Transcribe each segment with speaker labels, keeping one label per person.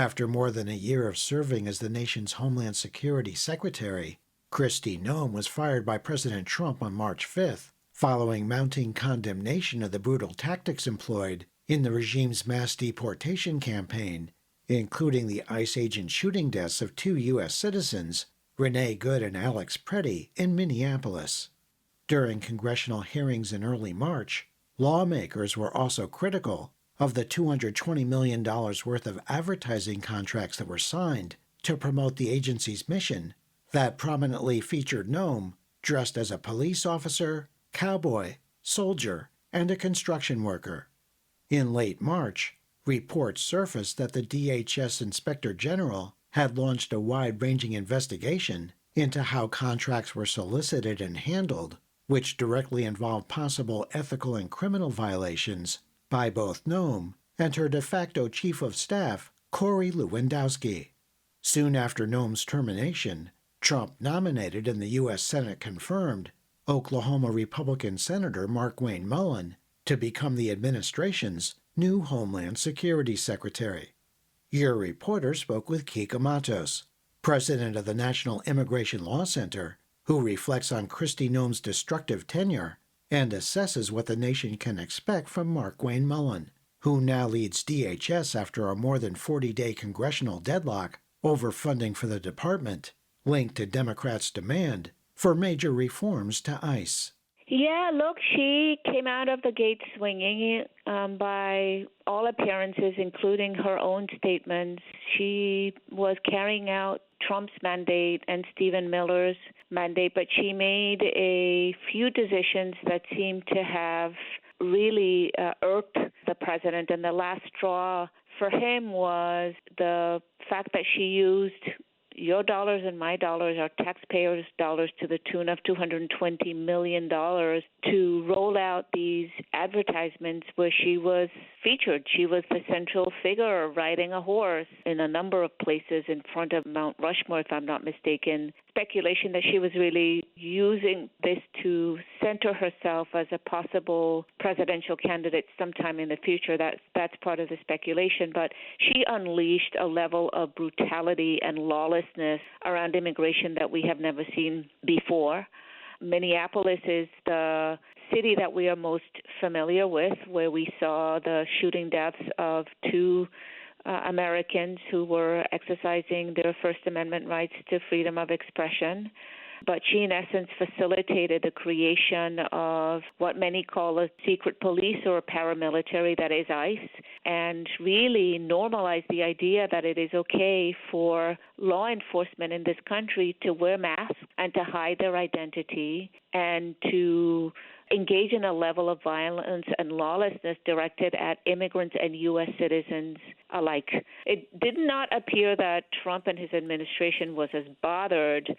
Speaker 1: After more than a year of serving as the nation's Homeland Security Secretary, Kristi Noem was fired by President Trump on March 5th, following mounting condemnation of the brutal tactics employed in the regime's mass deportation campaign, including the ICE agent shooting deaths of 2 U.S. citizens, Renee Good and Alex Preddy, in Minneapolis. During congressional hearings in early March, lawmakers were also critical of the $220 million worth of advertising contracts that were signed to promote the agency's mission that prominently featured Noem dressed as a police officer, cowboy, soldier, and a construction worker. In late March, reports surfaced that the DHS Inspector General had launched a wide-ranging investigation into how contracts were solicited and handled, which directly involved possible ethical and criminal violations by both Noem and her de facto chief of staff, Corey Lewandowski. Soon after Noem's termination, Trump nominated and the U.S. Senate confirmed Oklahoma Republican Senator Markwayne Mullin to become the administration's new Homeland Security Secretary. Your reporter spoke with Kica Matos, president of the National Immigration Law Center, who reflects on Kristi Noem's destructive tenure and assesses what the nation can expect from Markwayne Mullin, who now leads DHS after a more than 40-day congressional deadlock over funding for the department, linked to Democrats' demand for major reforms to ICE.
Speaker 2: Yeah, look, she came out of the gate swinging by all appearances, including her own statements. She was carrying out Trump's mandate and Stephen Miller's mandate, but she made a few decisions that seemed to have really irked the president. And the last straw for him was the fact that she used your dollars and my dollars, our taxpayers' dollars, to the tune of $220 million to roll out these advertisements where she was featured. She was the central figure riding a horse in a number of places in front of Mount Rushmore, if I'm not mistaken. Speculation that she was really using this to center herself as a possible presidential candidate sometime in the future. That's part of the speculation. But she unleashed a level of brutality and lawlessness around immigration that we have never seen before. Minneapolis is the city that we are most familiar with, where we saw the shooting deaths of 2 Americans who were exercising their First Amendment rights to freedom of expression. But she, in essence, facilitated the creation of what many call a secret police or a paramilitary, that is ICE, and really normalized the idea that it is okay for law enforcement in this country to wear masks and to hide their identity and to engage in a level of violence and lawlessness directed at immigrants and U.S. citizens alike. It did not appear that Trump and his administration was as bothered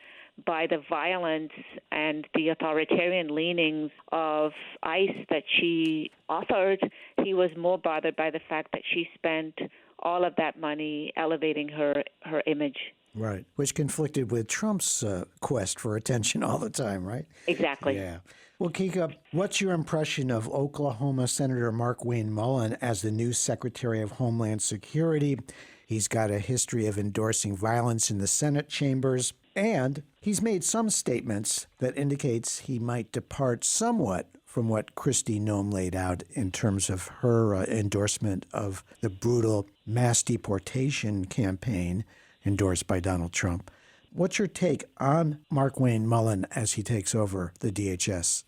Speaker 2: by the violence and the authoritarian leanings of ICE that she authored. He was more bothered by the fact that she spent all of that money elevating her image.
Speaker 1: Right, which conflicted with Trump's quest for attention all the time, right?
Speaker 2: Exactly.
Speaker 1: Yeah. Well, Kica, what's your impression of Oklahoma Senator Markwayne Mullin as the new Secretary of Homeland Security? He's got a history of endorsing violence in the Senate chambers, and he's made some statements that indicates he might depart somewhat from what Kristi Noem laid out in terms of her endorsement of the brutal mass deportation campaign endorsed by Donald Trump. What's your take on Markwayne Mullin as he takes over the DHS?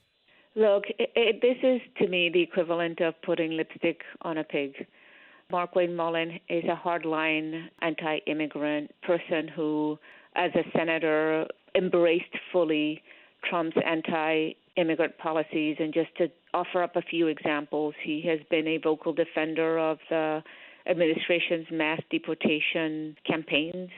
Speaker 2: Look, this is, to me, the equivalent of putting lipstick on a pig. Markwayne Mullin is a hardline anti-immigrant person who, as a senator, embraced fully Trump's anti-immigrant policies. And just to offer up a few examples, he has been a vocal defender of the administration's mass deportation campaigns,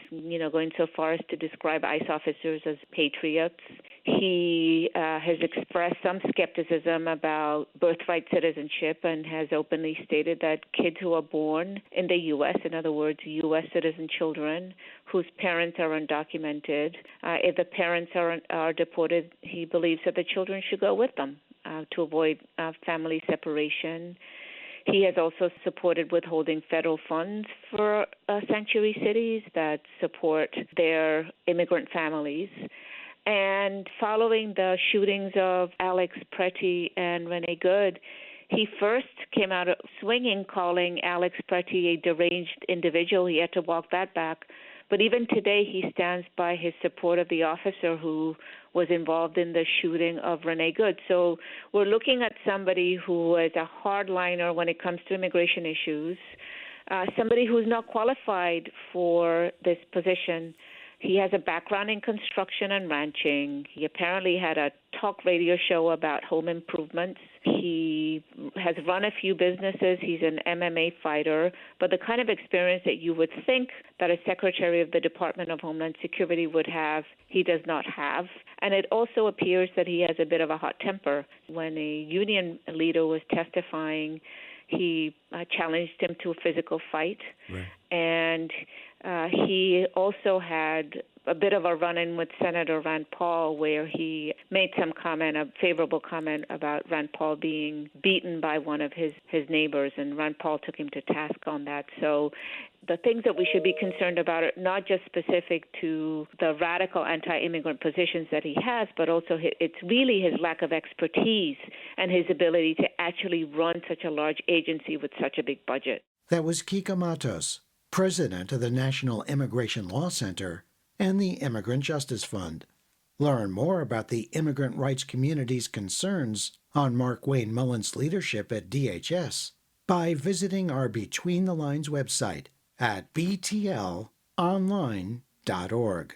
Speaker 2: going so far as to describe ICE officers as patriots. He has expressed some skepticism about birthright citizenship and has openly stated that kids who are born in the U.S., in other words, U.S. citizen children whose parents are undocumented, if the parents are deported, he believes that the children should go with them to avoid family separation. He has also supported withholding federal funds for sanctuary cities that support their immigrant families. And following the shootings of Alex Pretty and Renee Good, he first came out swinging, calling Alex Pretty a deranged individual. He had to walk that back. But even today, he stands by his support of the officer who was involved in the shooting of Renee Good. So we're looking at somebody who is a hardliner when it comes to immigration issues, somebody who's not qualified for this position. He has a background in construction and ranching. He apparently had a talk radio show about home improvements. He has run a few businesses. He's an MMA fighter. But the kind of experience that you would think that a Secretary of the Department of Homeland Security would have, he does not have. And it also appears that he has a bit of a hot temper. When a union leader was testifying, he challenged him to a physical fight.
Speaker 1: Right.
Speaker 2: And he also had a bit of a run-in with Senator Rand Paul, where he made some comment, a favorable comment about Rand Paul being beaten by one of his neighbors, and Rand Paul took him to task on that. So the things that we should be concerned about are not just specific to the radical anti-immigrant positions that he has, but also it's really his lack of expertise and his ability to actually run such a large agency with such a big budget.
Speaker 1: That was Kica Matos, president of the National Immigration Law Center and the Immigrant Justice Fund. Learn more about the immigrant rights community's concerns on Markwayne Mullin's leadership at DHS by visiting our Between the Lines website at btlonline.org.